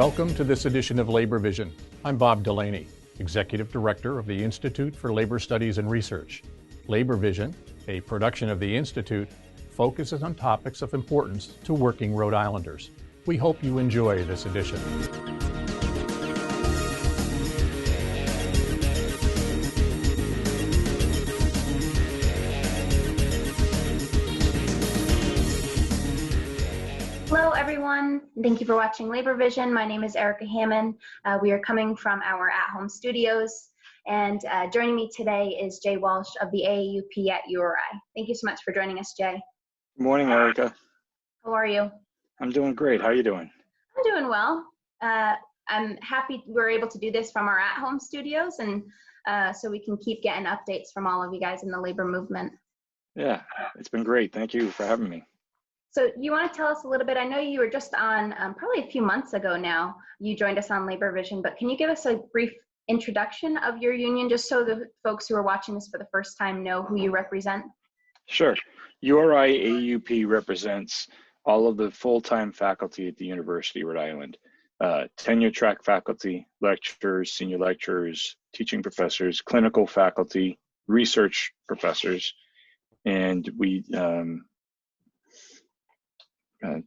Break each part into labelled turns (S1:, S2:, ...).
S1: Welcome to this edition of Labor Vision. I'm Bob Delaney, Executive Director of the Institute for Labor Studies and Research. Labor Vision, a production of the Institute, focuses on topics of importance to working Rhode Islanders. We hope you enjoy this edition.
S2: Hello, everyone. Thank you for watching Labor Vision. My name is Erica Hammond. We are coming from our at-home studios, and joining me today is Jay Walsh of the AAUP at URI. Thank you so much for joining us, Jay.
S3: Good morning, Erica.
S2: How are you?
S3: I'm doing great. How are you doing?
S2: I'm doing well. I'm happy we're able to do this from our at-home studios, and so we can keep getting updates from all of you guys in the labor movement.
S3: Yeah, it's been great. Thank you for having me.
S2: So you want to tell us a little bit, I know you were just on probably a few months ago now, you joined us on Labor Vision, but can you give us a brief introduction of your union just so the folks who are watching this for the first time know who you represent?
S3: Sure. URI AAUP represents all of the full-time faculty at the University of Rhode Island, tenure track faculty, lecturers, senior lecturers, teaching professors, clinical faculty, research professors, and we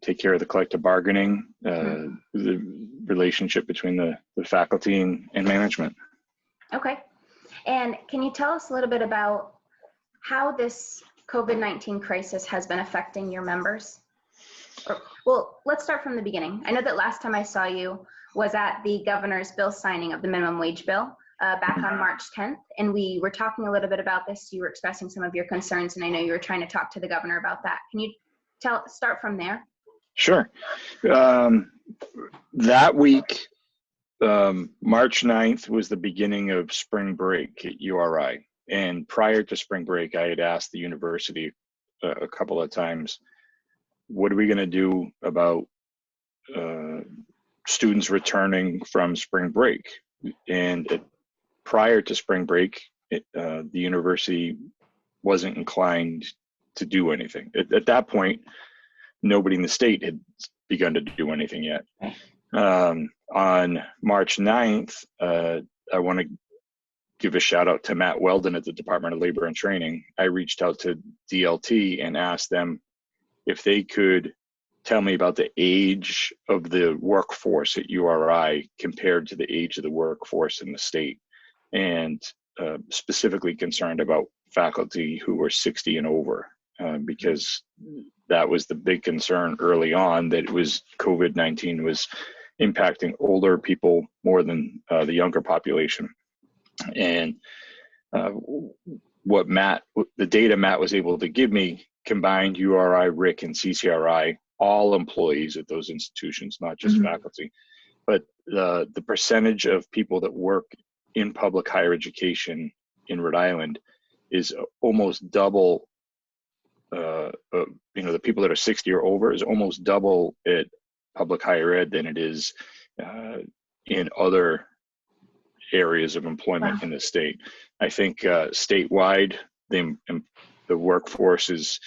S3: take care of the collective bargaining, the relationship between the faculty and management. Okay.
S2: And can you tell us a little bit about how this COVID-19 crisis has been affecting your members? Well, let's start from the beginning. I know that last time I saw you was at the governor's bill signing of the minimum wage bill back on March 10th. And we were talking a little bit about this. You were expressing some of your concerns, and I know you were trying to talk to the governor about that. Can you start from there?
S3: Sure. That week, March 9th was the beginning of spring break at URI. And prior to spring break, I had asked the university a couple of times, what are we going to do about students returning from spring break? And prior to spring break, the university wasn't inclined to do anything. At that point, nobody in the state had begun to do anything yet. On March 9th, I want to give a shout out to Matt Weldon at the Department of Labor and Training. I reached out to DLT and asked them if they could tell me about the age of the workforce at URI compared to the age of the workforce in the state, and specifically concerned about faculty who were 60 and over, because that was the big concern early on, that it was COVID-19 was impacting older people more than the younger population. And the data Matt was able to give me combined URI, RIC, and CCRI, all employees at those institutions, not just faculty, but the percentage of people that work in public higher education in Rhode Island is almost double. The people that are 60 or over is almost double at public higher ed than it is in other areas of employment in the state. I think statewide, the workforce is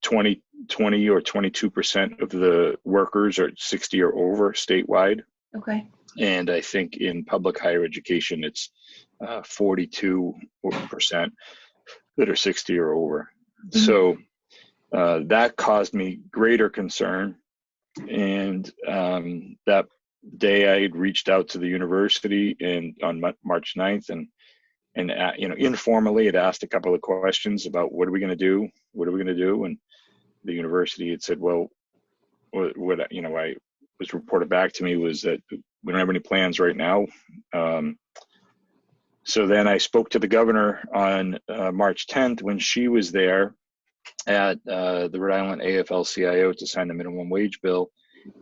S3: 20 or 22% of the workers are 60 or over statewide. Okay. And I think in public higher education, it's 42% that are 60 or over. So that caused me greater concern. And that day I had reached out to the university and on March 9th and informally had asked a couple of questions about what are we going to do? What are we going to do? And the university had said, well, what I was reported back to me was that we don't have any plans right now. So then I spoke to the governor on March 10th when she was there at the Rhode Island AFL-CIO to sign the minimum wage bill.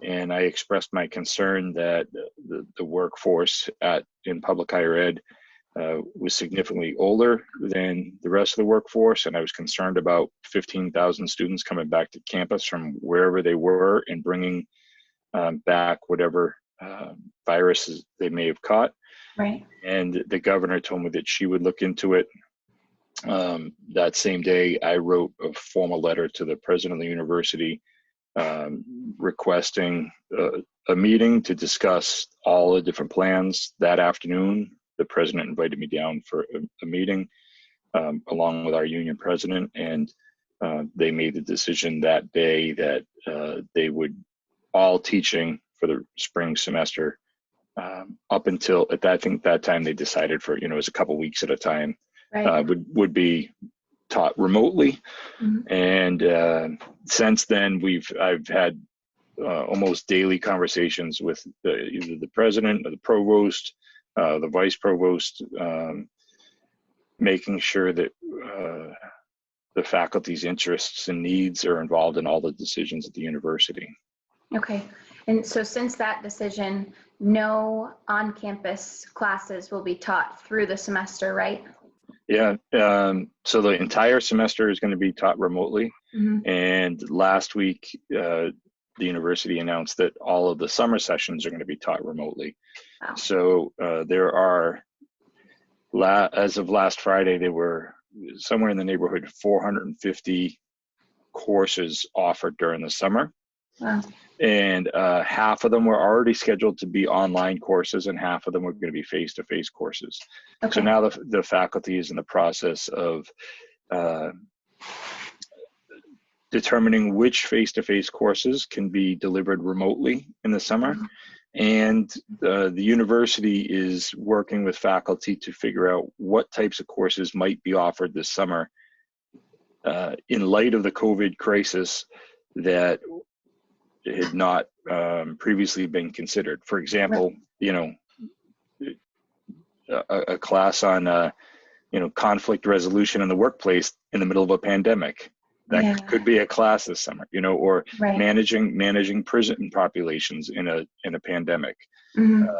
S3: And I expressed my concern that the workforce in public higher ed was significantly older than the rest of the workforce. And I was concerned about 15,000 students coming back to campus from wherever they were and bringing back whatever viruses they may have caught. Right. And the governor told me that she would look into it. That same day, I wrote a formal letter to the president of the university requesting a meeting to discuss all the different plans that afternoon. The president invited me down for a meeting along with our union president, and they made the decision that day that they would all teaching for the spring semester up until I think that time they decided for, it was a couple weeks at a time,
S2: Right.
S3: would be taught remotely.
S2: Mhm.
S3: And since then I've had almost daily conversations with either the president or the provost, the vice provost, making sure that the faculty's interests and needs are involved in all the decisions at the university.
S2: Okay. And so since that decision, no on-campus classes will be taught through the semester, right?
S3: Yeah. So the entire semester is going to be taught remotely.
S2: Mhm.
S3: And last week, the university announced that all of the summer sessions are going to be taught remotely.
S2: Wow.
S3: So there are, as of last Friday, there were somewhere in the neighborhood of 450 courses offered during the summer.
S2: Wow.
S3: And half of them were already scheduled to be online courses, and half of them were going to be face-to-face courses.
S2: Okay.
S3: So now the faculty is in the process of determining which face-to-face courses can be delivered remotely in the summer.
S2: Mhm.
S3: And the university is working with faculty to figure out what types of courses might be offered this summer in light of the COVID crisis that had not previously been considered. For example, a class on conflict resolution in the workplace in the middle of a pandemic. That could be a class this summer, or
S2: Right.
S3: managing prison populations in a pandemic.
S2: Mhm.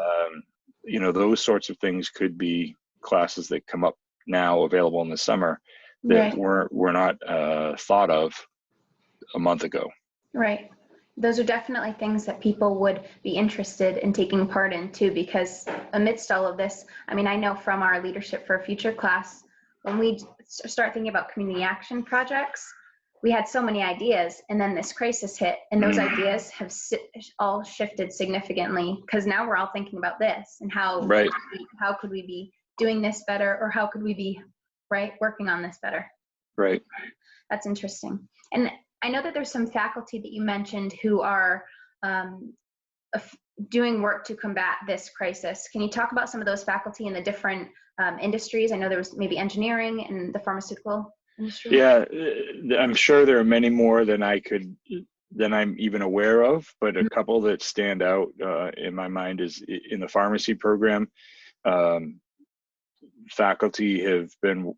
S3: Those sorts of things could be classes that come up now available in the summer that
S2: Right.
S3: were not thought of a month ago.
S2: Right. Those are definitely things that people would be interested in taking part in too, because amidst all of this, I mean, I know from our Leadership for a Future class, when we start thinking about community action projects, we had so many ideas, and then this crisis hit, and those ideas have all shifted significantly, because now we're all thinking about this and how could we be doing this better, or how could we be working on this better.
S3: Right.
S2: That's interesting. And I know that there's some faculty that you mentioned who are doing work to combat this crisis. Can you talk about some of those faculty in the different industries? I know there was maybe engineering and the pharmaceutical industry.
S3: Yeah, I'm sure there are many more than I'm even aware of, but a couple that stand out in my mind is in the pharmacy program. Faculty have been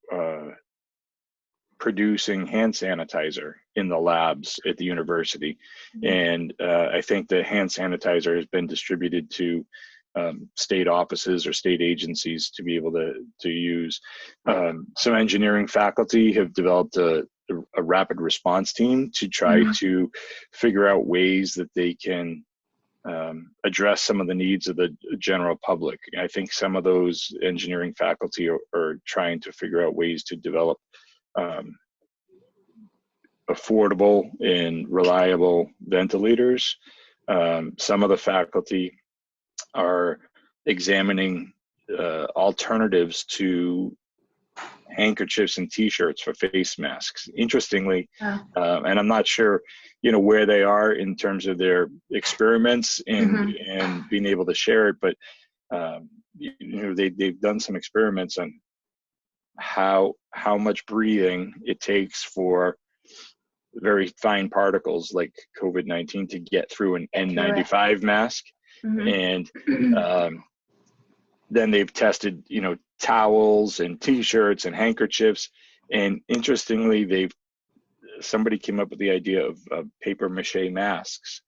S3: producing hand sanitizer in the labs at the university. And I think the hand sanitizer has been distributed to state offices or state agencies to be able to use. Some engineering faculty have developed a rapid response team to try to figure out ways that they can address some of the needs of the general public. I think some of those engineering faculty are trying to figure out ways to develop affordable and reliable ventilators. Some of the faculty are examining alternatives to handkerchiefs and t-shirts for face masks. Interestingly, and I'm not sure, where they are in terms of their experiments and being able to share it, but they've done some experiments on how much breathing it takes for very fine particles like COVID-19 to get through an N95 mask. And then they've tested, towels and t-shirts and handkerchiefs. And interestingly, somebody came up with the idea of paper mache masks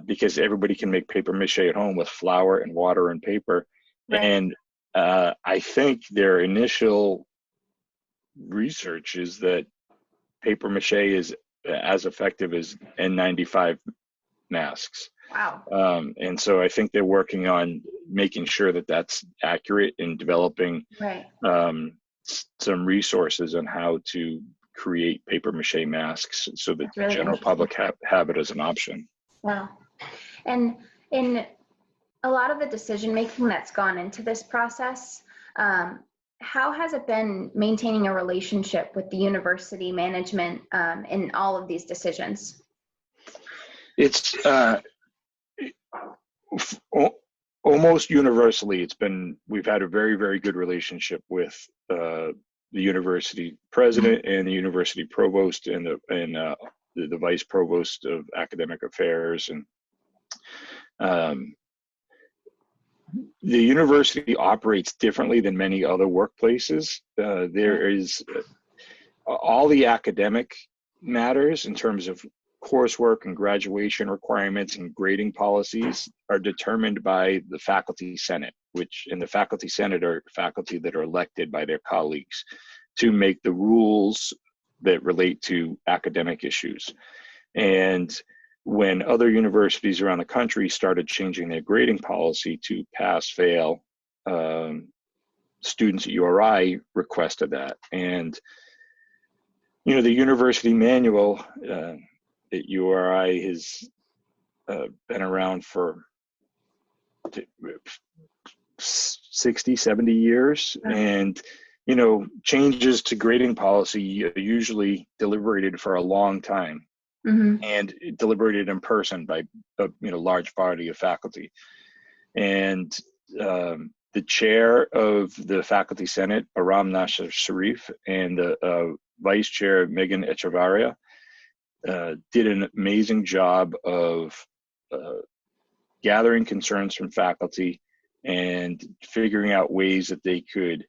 S3: because everybody can make paper mache at home with flour and water and paper. And I think their initial research is that paper mache is as effective as N95 masks.
S2: Wow.
S3: And so I think they're working on making sure that that's accurate and developing some resources on how to create paper mache masks so that
S2: That's really
S3: the general public have it as an option.
S2: Wow. And in a lot of the decision making that's gone into this process, how has it been maintaining a relationship with the university management in all of these decisions?
S3: It's almost universally, we've had a very, very good relationship with the university president and the university provost and the vice provost of academic affairs. And the university operates differently than many other workplaces. There is all the academic matters in terms of coursework and graduation requirements and grading policies are determined by the faculty senate, which in the faculty senate are faculty that are elected by their colleagues to make the rules that relate to academic issues. And when other universities around the country started changing their grading policy to pass fail, students at URI requested that. And the university manual at URI has been around for 60, 70 years. And, changes to grading policy are usually deliberated for a long time and deliberated in person by a large body of faculty. And the chair of the faculty senate, Aram Nasser Sharif, and the vice chair, Megan Echevarria, did an amazing job of gathering concerns from faculty and figuring out ways that they could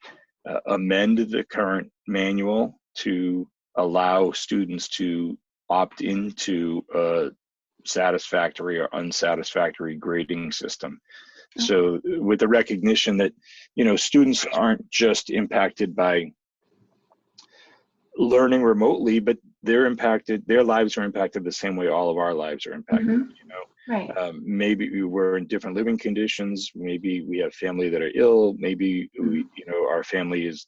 S3: amend the current manual to allow students to opt into a satisfactory or unsatisfactory grading system. So with the recognition that, students aren't just impacted by learning remotely, but their lives are impacted the same way all of our lives are impacted.
S2: Right.
S3: Maybe we were in different living conditions. Maybe we have family that are ill. Maybe our family is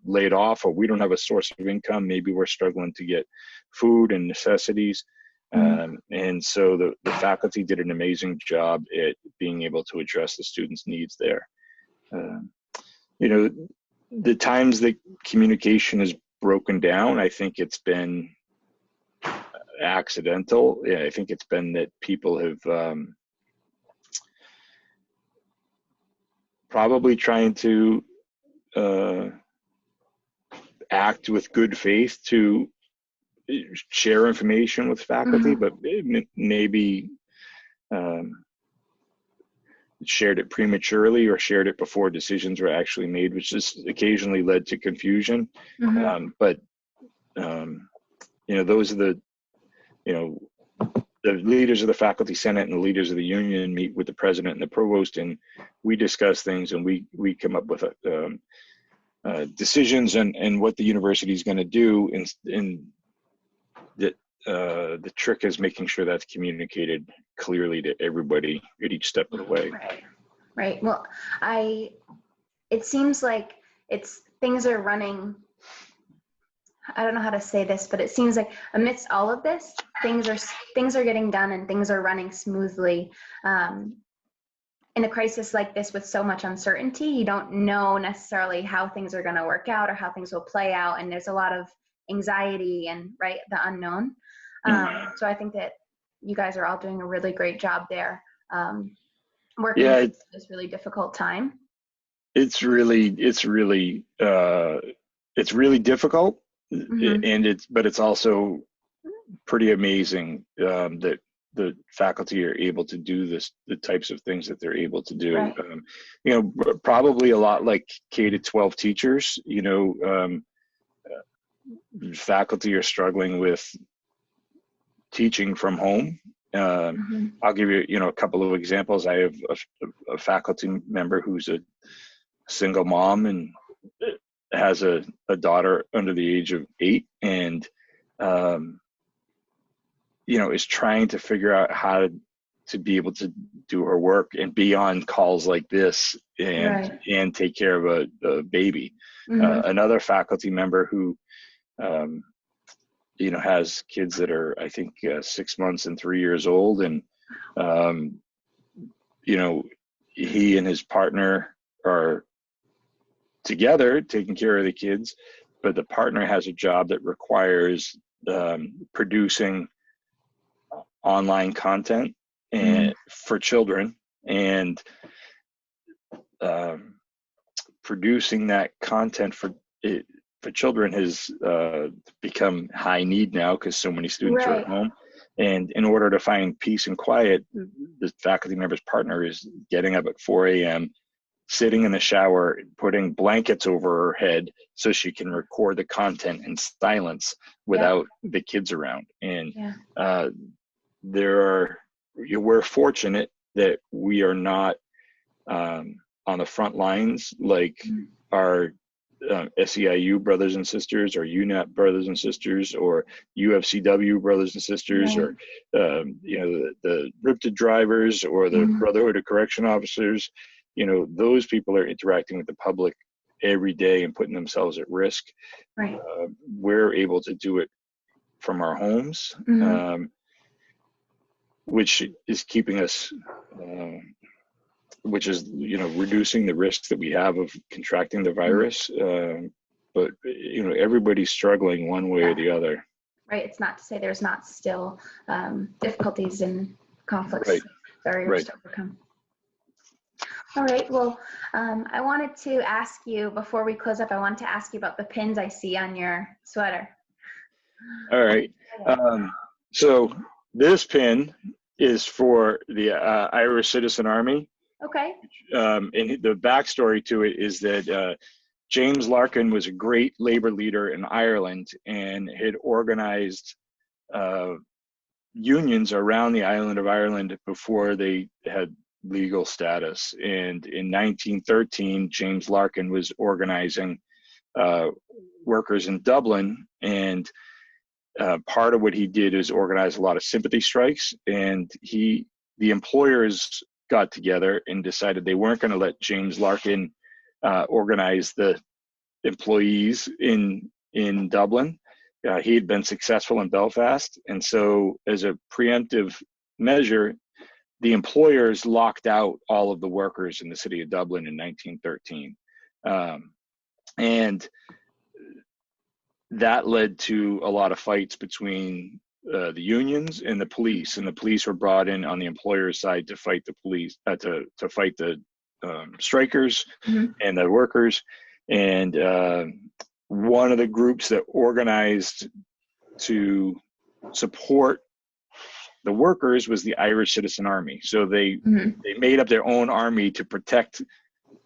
S3: laid off, or we don't have a source of income. Maybe we're struggling to get food and necessities. And so the faculty did an amazing job at being able to address the students' needs there. The times that communication is broken down, I think it's been accidental. I think it's been that people have probably trying to act with good faith to share information with faculty, but maybe shared it prematurely or shared it before decisions were actually made, which has occasionally led to confusion. But those are the leaders of the faculty senate and the leaders of the union meet with the president and the provost, and we discuss things, and we come up with decisions and what the university is going to do. And that the trick is making sure that's communicated clearly to everybody at each step of the way.
S2: Right. Well, it seems like things are running. I don't know how to say this, but it seems like amidst all of this, things are getting done and things are running smoothly. In a crisis like this with so much uncertainty, you don't know necessarily how things are going to work out or how things will play out, and there's a lot of anxiety and the unknown. So I think that you guys are all doing a really great job there, working through this really difficult time.
S3: It's really difficult, but it's also pretty amazing that the faculty are able to do the types of things that they're able to do. Right. Probably a lot like K-12 teachers. Faculty are struggling with teaching from home. I'll give you, a couple of examples. I have a faculty member who's a single mom and has a daughter under the age of 8, and is trying to figure out how to be able to do her work and be on calls like this and take care of a baby. Another faculty member who has kids that are, I think, 6 months and 3 years old. And, he and his partner are together taking care of the kids, but the partner has a job that requires producing online content and for children, and producing that content for children has become high need now because so many students are at home. And in order to find peace and quiet, the faculty member's partner is getting up at 4 a.m., sitting in the shower, putting blankets over her head so she can record the content in silence without the kids around. And we're fortunate that we are not on the front lines like our SEIU brothers and sisters, or UNAP brothers and sisters, or UFCW brothers and sisters, or the RIPTA drivers, or the Brotherhood of Correction Officers. Those people are interacting with the public every day and putting themselves at risk. Right. We're able to do it from our homes, which is keeping us, which is, reducing the risks that we have of contracting the virus. But, everybody's struggling one way or the other.
S2: Right. It's not to say there's not still difficulties and conflicts, barriers to overcome. All right. Well, I wanted to ask you, before we close up, I wanted to ask you about the pins I see on your sweater.
S3: All right. So this pin is for the Irish Citizen Army.
S2: Okay.
S3: And the backstory to it is that James Larkin was a great labor leader in Ireland and had organized unions around the island of Ireland before they had legal status. And in 1913, James Larkin was organizing workers in Dublin, and part of what he did is organize a lot of sympathy strikes. And the employers got together and decided they weren't going to let James Larkin organize the employees in Dublin. He had been successful in Belfast, and so as a preemptive measure, the employers locked out all of the workers in the city of Dublin in 1913. And that led to a lot of fights between the unions and the police. And the police were brought in on the employer's side to fight the police, to fight the strikers and the workers. And one of the groups that organized to support the workers was the Irish Citizen Army. So they made up their own army to protect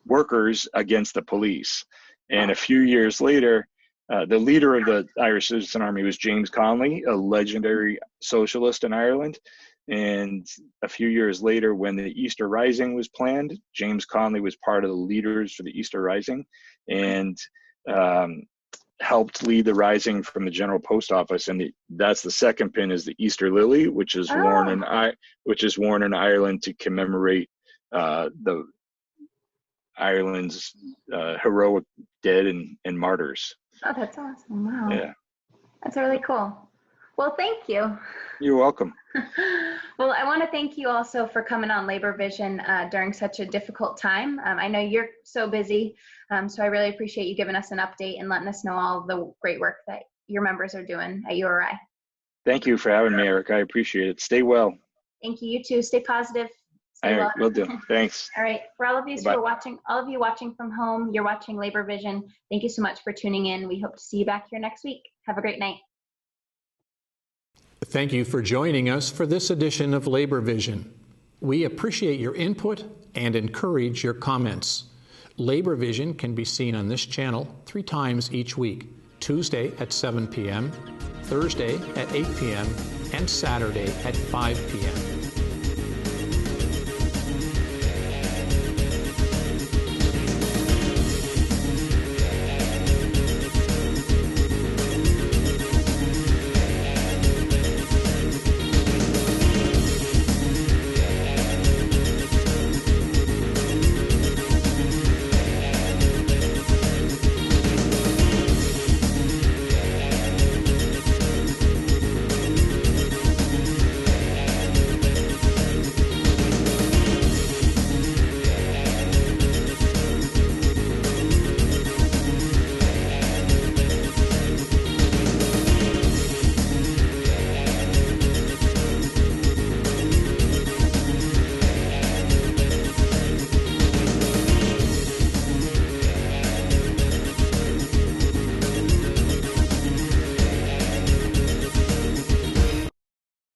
S3: workers against the police. And a few years later, the leader of the Irish Citizen Army was James Connolly, a legendary socialist in Ireland. And a few years later, when the Easter Rising was planned, James Connolly was part of the leaders for the Easter Rising, and helped lead the rising from the General Post Office. And that's the second pin, is the Easter Lily, which is worn in Ireland to commemorate the Ireland's heroic dead and martyrs.
S2: Oh, that's awesome. Wow.
S3: Yeah.
S2: That's really cool. Well, thank you.
S3: You're welcome.
S2: Well, I want to thank you also for coming on Labor Vision during such a difficult time. I know you're so busy, so I really appreciate you giving us an update and letting us know all the great work that your members are doing at URI.
S3: Thank you for having me, Eric. I appreciate it. Stay well.
S2: Thank you. You too. Stay positive.
S3: All right, will do. Thanks.
S2: All right. For all of you who are watching, all of you watching from home, you're watching Labor Vision. Thank you so much for tuning in. We hope to see you back here next week. Have a great night.
S1: Thank you for joining us for this edition of Labor Vision. We appreciate your input and encourage your comments. Labor Vision can be seen on this channel 3 times each week: Tuesday at 7 p.m., Thursday at 8 p.m., and Saturday at 5 p.m.